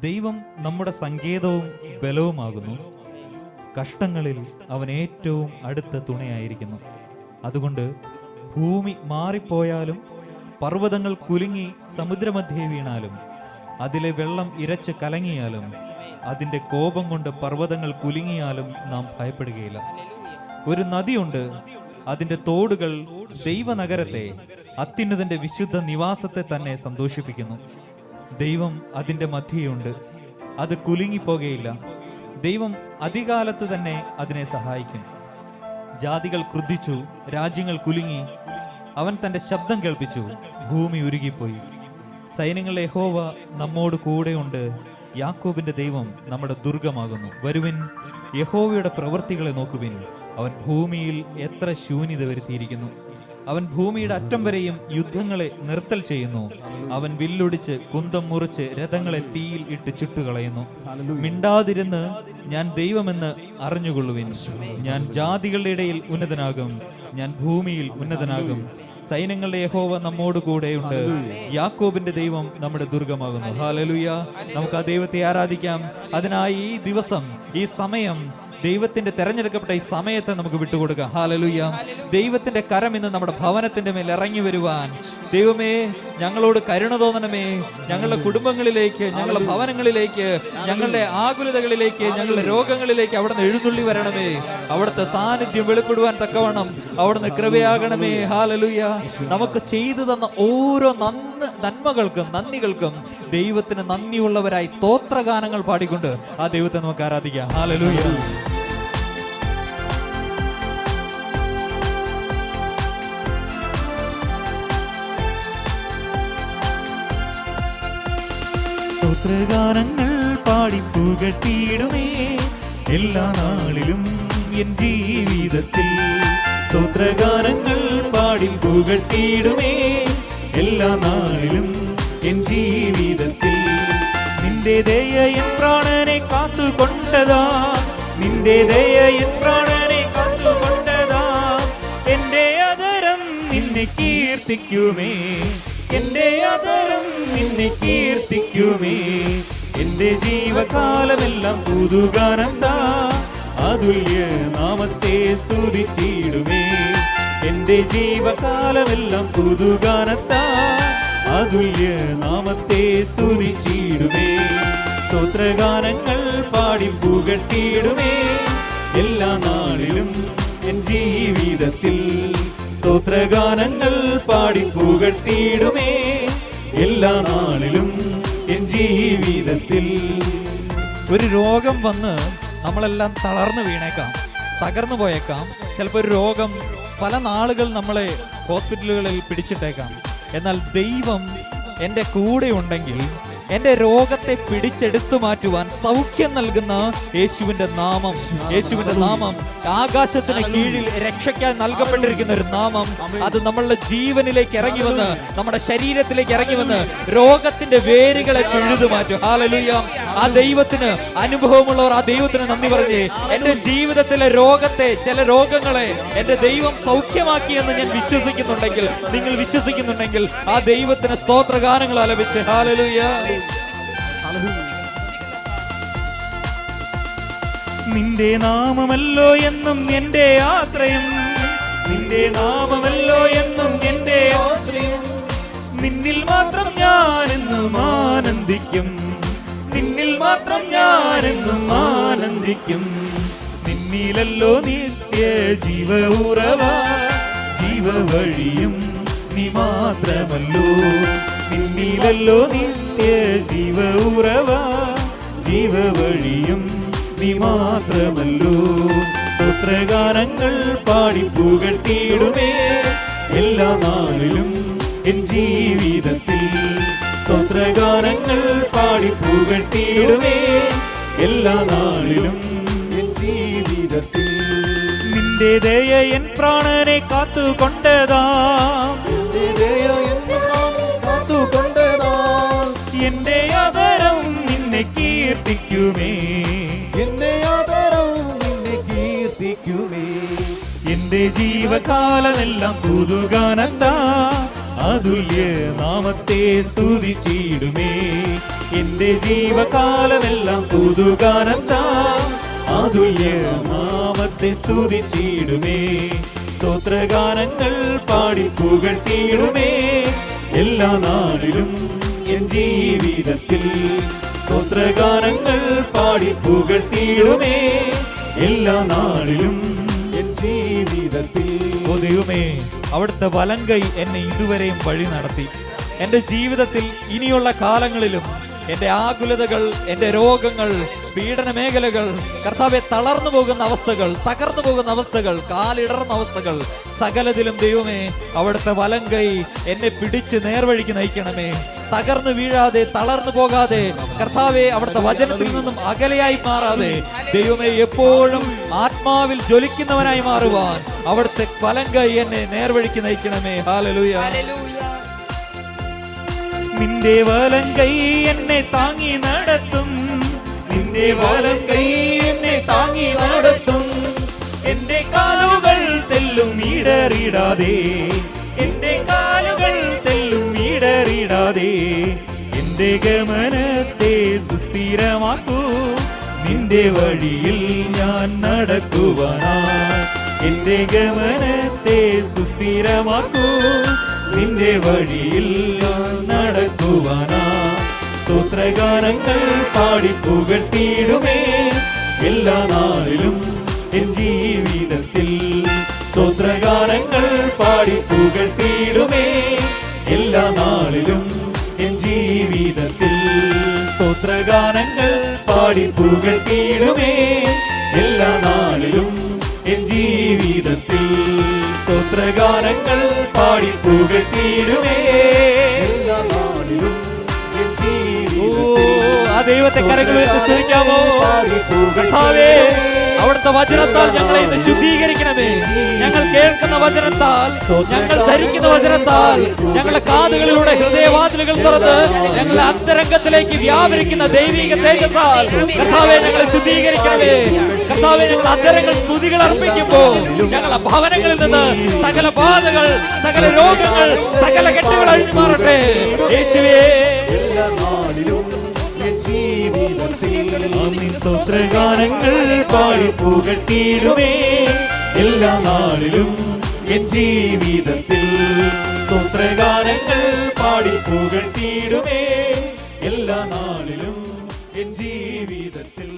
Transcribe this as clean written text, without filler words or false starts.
ദൈവം നമ്മുടെ സങ്കേതവും ബലവുമാകുന്നു. കഷ്ടങ്ങളിൽ അവൻ ഏറ്റവും അടുത്ത തുണയായിരിക്കുന്നു. അതുകൊണ്ട് ഭൂമി മാറിപ്പോയാലും പർവ്വതങ്ങൾ കുലുങ്ങി സമുദ്രമധ്യേ വീണാലും അതിലെ വെള്ളം ഇരച്ച് കലങ്ങിയാലും അതിൻ്റെ കോപം കൊണ്ട് പർവ്വതങ്ങൾ കുലുങ്ങിയാലും നാം ഭയപ്പെടുകയില്ല. ഒരു നദിയുണ്ട്, അതിൻ്റെ തോടുകൾ ദൈവനഗരത്തെ, അത്യുന്നതന്റെ വിശുദ്ധ നിവാസത്തെ തന്നെ സന്തോഷിപ്പിക്കുന്നു. ദൈവം അതിൻ്റെ മധ്യയുണ്ട്, അത് കുലുങ്ങിപ്പോകയില്ല. ദൈവം അതികാലത്ത് തന്നെ അതിനെ സഹായിക്കും. ജാതികൾ ക്രുദ്ധിച്ചു, രാജ്യങ്ങൾ കുലുങ്ങി. അവൻ തന്റെ ശബ്ദം കേൾപ്പിച്ചു, ഭൂമി ഉരുകിപ്പോയി. സൈന്യങ്ങളുടെ യഹോവ നമ്മോട് കൂടെയുണ്ട്. യാക്കോബിന്റെ ദൈവം നമ്മുടെ ദുർഗമാകുന്നു. വരുവിൻ, യഹോവയുടെ പ്രവൃത്തികളെ നോക്കുവിൻ. അവൻ ഭൂമിയിൽ എത്ര ശൂന്യത വരുത്തിയിരിക്കുന്നു. അവൻ ഭൂമിയുടെ അറ്റം വരെയും യുദ്ധങ്ങളെ നിർത്തൽ ചെയ്യുന്നു. അവൻ വില്ലൊടിച്ച് കുന്തം മുറിച്ച് രഥങ്ങളെ തീയിൽ ഇട്ട് ചുട്ടുകളയുന്നു. മിണ്ടാതിരുന്ന് ഞാൻ ദൈവമെന്ന് അറിഞ്ഞുകൊള്ളുവിൻ. ഞാൻ ജാതികളുടെ ഇടയിൽ ഉന്നതനാകും, ഞാൻ ഭൂമിയിൽ ഉന്നതനാകും. സൈന്യങ്ങളുടെ യഹോവ നമ്മോട് കൂടെയുണ്ട്. യാക്കോബിന്റെ ദൈവം നമ്മുടെ ദുർഗമാകുന്നു. ഹല്ലേലൂയ. നമുക്ക് ആ ദൈവത്തെ ആരാധിക്കാം. അതിനായി ഈ ദിവസം, ഈ സമയം, ദൈവത്തിന്റെ തെരഞ്ഞെടുക്കപ്പെട്ട ഈ സമയത്തെ നമുക്ക് വിട്ടുകൊടുക്കാം. ഹല്ലേലൂയ. ദൈവത്തിന്റെ കരം ഇന്ന് നമ്മുടെ ഭവനത്തിന്റെ മേൽ ഇറങ്ങി വരുവാൻ, ദൈവമേ ഞങ്ങളോട് കരുണ തോന്നണമേ. ഞങ്ങളുടെ കുടുംബങ്ങളിലേക്ക്, ഞങ്ങളുടെ ഭവനങ്ങളിലേക്ക്, ഞങ്ങളുടെ ആകുലതകളിലേക്ക്, ഞങ്ങളുടെ രോഗങ്ങളിലേക്ക് അവിടുന്ന് എഴുന്നള്ളി വരണമേ. അവിടുത്തെ സാന്നിധ്യം വെളിപ്പെടുവാൻ തക്കവണ്ണം അവിടുന്ന് കൃപയാകണമേ. ഹല്ലേലൂയ. നമുക്ക് ചെയ്തു തന്ന ഓരോ നന്മകൾക്കും നന്ദികൾക്കും ദൈവത്തിന് നന്ദിയുള്ളവരായി സ്തോത്രഗാനങ്ങൾ പാടിക്കൊണ്ട് ആ ദൈവത്തെ നമുക്ക് ആരാധിക്കാം. ഹല്ലേലൂയ. സ്തോത്രഗാനങ്ങൾ പാടി പുകഴ്ത്തിയിടുമേ എല്ലാ നാളിലും എൻ ജീവിതത്തിൽ. സ്തോത്രഗാനങ്ങൾ പാടി പുകഴ്ത്തിയിടുമേ എല്ലാ നാളിലും എൻ ജീവിതത്തിൽ. നിന്റെ ദയ എൻ പ്രാണനെ കാത്തുകൊണ്ടതാ, നിന്റെ ദയ എൻ പ്രാണനെ കാത്തുകൊണ്ടതാ. എന്റെ അധരം നിന്നെ കീർത്തിക്കുമേ, എന്റെ അധരം നിന്നെ കീർത്തിക്കുമേ. എന്റെ ജീവകാലമെല്ലാം പുതുഗാനം താ, അതുല്യ നാമത്തെ സ്തുതിച്ചിടുമേ. എന്റെ ജീവകാലമെല്ലാം പുതുഗാനം താ, അതുല്യ നാമത്തെ സ്തുതിച്ചിടുമേ. സ്തോത്രഗാനങ്ങൾ പാടി പുകഴ്ത്തിയിടുമേ എല്ലാ നാളിലും എൻ ജീവിതത്തിൽ. സ്തോത്രഗാനങ്ങൾ പാടി പുകഴ്ത്തിയിടുമേ എല്ലാ നാളിലും എൻ ജീവിതത്തിൽ. ഒരു രോഗം വന്ന് നമ്മളെല്ലാം തളർന്നു വീണേക്കാം, തകർന്നു പോയേക്കാം. ചിലപ്പോൾ ഒരു രോഗം പല നാളുകൾ നമ്മളെ ഹോസ്പിറ്റലുകളിൽ പിടിച്ചിട്ടേക്കാം. എന്നാൽ ദൈവം എൻ്റെ കൂടെ ഉണ്ടെങ്കിൽ എന്റെ രോഗത്തെ പിടിച്ചെടുത്തു മാറ്റുവാൻ സൗഖ്യം നൽകുന്ന യേശുവിന്റെ നാമം, യേശുവിന്റെ നാമം ആകാശത്തിന് കീഴിൽ രക്ഷയ്ക്കായി നൽകപ്പെട്ടിരിക്കുന്ന ഒരു നാമം. അത് നമ്മളുടെ ജീവനിലേക്ക് ഇറങ്ങി വന്ന്, നമ്മുടെ ശരീരത്തിലേക്ക് ഇറങ്ങി വന്ന് രോഗത്തിന്റെ വേരുകളെ പിഴുതു മാറ്റും. ഹല്ലേലൂയ. ആ ദൈവത്തിന് അനുഭവമുള്ളവർ ആ ദൈവത്തിന് നന്ദി പറഞ്ഞേ. എന്റെ ജീവിതത്തിലെ രോഗത്തെ, ചില രോഗങ്ങളെ എന്റെ ദൈവം സൗഖ്യമാക്കിയെന്ന് ഞാൻ വിശ്വസിക്കുന്നുണ്ടെങ്കിൽ, നിങ്ങൾ വിശ്വസിക്കുന്നുണ്ടെങ്കിൽ ആ ദൈവത്തിന് സ്തോത്രഗാനങ്ങൾ ആലപിച്ച് ഹല്ലേലൂയ. നിന്റെ നാമമല്ലോ എന്നും എന്റെ ആശ്രയം, നിന്റെ നാമമല്ലോ എന്നും എന്റെ ആശ്രയം. നിന്നിൽ മാത്രം ഞാനെന്നും ആനന്ദിക്കും, നിന്നിൽ മാത്രം ഞാനെന്നും ആനന്ദിക്കും. നിന്നിലല്ലോ നിത്യ ജീവ ഉറവ, ജീവ വഴിയും നീ മാത്രമല്ലോ. നിന്നിലല്ലോ നിത്യ ജീവ ഉറവ, ജീവ വഴിയും നീ മാത്രമല്ലോ. സ്തോത്രഗാനങ്ങൾ പാടി പുകഴ്ത്തിയിടുമേ എല്ലാ നാളിലും എൻ ജീവിതത്തിൽ. സ്തോത്രഗാനങ്ങൾ പാടി പുകഴ്ത്തിയിടുമേ എല്ലാ നാളിലും എൻ ജീവിതത്തിൽ. നിന്റെ ദയ എൻ പ്രാണനെ കാത്തുകൊണ്ടതാ, എന്റെ ആദരം നിന്നെ കീർത്തിക്കുമേ, എന്റെ ആദരം നിന്നെ കീർത്തിക്കുമേ. എന്റെ ജീവകാലമെല്ലാം പുതുഗാനം താ, അതുല്യ നാമത്തെ സ്തുതിച്ചിടുമേ. എന്റെ ജീവകാലമെല്ലാം പുതുഗാനം താം അതുല്യനാമത്തെ സ്തുതിച്ചിടുമേ. സ്തോത്രഗാനങ്ങൾ പാടി പുകഴ്ത്തിയിടുമേ എല്ലാ നാളിലും എൻ ജീവിതത്തിൽ. സ്തോത്രഗാനങ്ങൾ പാടി പുകഴ്ത്തിയിടുമേ എല്ലാ നാളിലും എൻ ജീവിതത്തിൽ. ഓ ദൈവമേ, അവിടുത്തെ വലങ്കൈ എന്നെ ഇതുവരെയും വഴി നടത്തി. എൻ്റെ ജീവിതത്തിൽ ഇനിയുള്ള കാലങ്ങളിലും എൻ്റെ ആകുലതകൾ, എൻ്റെ രോഗങ്ങൾ, പീഡന മേഖലകൾ, കർത്താവെ തളർന്നു പോകുന്ന അവസ്ഥകൾ, തകർന്നു പോകുന്ന അവസ്ഥകൾ, കാലിടർന്ന അവസ്ഥകൾ, സകലതിലും ദൈവമേ അവിടുത്തെ വലങ്കൈ എന്നെ പിടിച്ച് നേർവഴിക്ക് നയിക്കണമേ. തകർന്നു വീഴാതെ, തളർന്നു പോകാതെ, കർത്താവെ അവിടുത്തെ വചനത്തിൽ നിന്നും അകലെയായി മാറാതെ, ദൈവമേ എപ്പോഴും ആത്മാവിൽ ജ്വലിക്കുന്നവനായി മാറുവാൻ അവിടുത്തെ വലങ്കൈ എന്നെ നേർവഴിക്ക് നയിക്കണമേ. ഹല്ലേലൂയ. നിന്റെ വലങ്കൈ എന്നെ താങ്ങി നടത്തും, നിന്റെ വലങ്കൈ എന്നെ താങ്ങി നടത്തും. എന്റെ കാലുകൾ തെല്ലും ഇടറിടാതെ, എന്റെ കാലുകൾ തെല്ലും ഇടറിടാതെ. എന്റെ ഗമനത്തെ സുസ്ഥിരമാക്കൂ, നിന്റെ വഴിയിൽ ഞാൻ നടക്കുവാനായി. എന്റെ ഗമനത്തെ സുസ്ഥിരമാക്കൂ, നിന്റെ വഴിയിൽ നടക്കുവാനാ. സ്തോത്രഗാനങ്ങൾ പാടി പുകഴ്ത്തിയിടുമേ എല്ലാ നാളിലും എൻ ജീവിതത്തിൽ. സ്തോത്രഗാനങ്ങൾ പാടി പുകഴ്ത്തിയിടുമേ എല്ലാ നാളിലും എൻ ജീവിതത്തിൽ. സ്തോത്രഗാനങ്ങൾ പാടി പുകഴ്ത്തിയിടുമേ എല്ലാ നാളിലും എൻ ജീവിതത്തിൽ. സ്തോത്രഗാനങ്ങൾ പാടി പുകഴ്ത്തിയിടുമേ എല്ലാ നാളിലും എൻ ജീവിതത്തിൽ. ആ ദൈവത്തെ കരങ്ങൾ ഉയർത്തി സ്തുതിക്കാമോ? കർത്താവേ, അവിടുത്തെ വചനത്താൽ ഞങ്ങളെ ഇന്ന് ശുദ്ധീകരിക്കണമേ. ഞങ്ങൾ കേൾക്കുന്ന വചനത്താൽ, ഞങ്ങൾ ധരിക്കുന്ന വചനത്താൽ, ഞങ്ങളുടെ കാതുകളിലൂടെ ഹൃദയവാതിലുകൾ തുറന്ന് ഞങ്ങളുടെ അന്തരംഗത്തിലേക്ക് വ്യാപരിക്കുന്ന ദൈവിക തേജസ്സാൽ കർത്താവേ ഞങ്ങളെ ശുദ്ധീകരിക്കണമേ. കർത്താവേ, ഞങ്ങൾ അന്തരങ്ങൾ സ്തുതികൾ അർപ്പിക്കുമ്പോൾ ഞങ്ങളുടെ ഭവനങ്ങളിൽ നിന്ന് സകല ബാധകൾ, സകല രോഗങ്ങൾ, സകല കെട്ടുകൾ അഴിഞ്ഞു മാറട്ടെ യേശുവേ. സ്തോത്രഗാനങ്ങൾ പാടി പുകഴ്ത്തിയിടുമേ എല്ലാ നാളിലും എൻ ജീവിതത്തിൽ. സ്തോത്രഗാനങ്ങൾ പാടി പുകഴ്ത്തിയിടുമേ എല്ലാ നാളിലും എൻ ജീവിതത്തിൽ.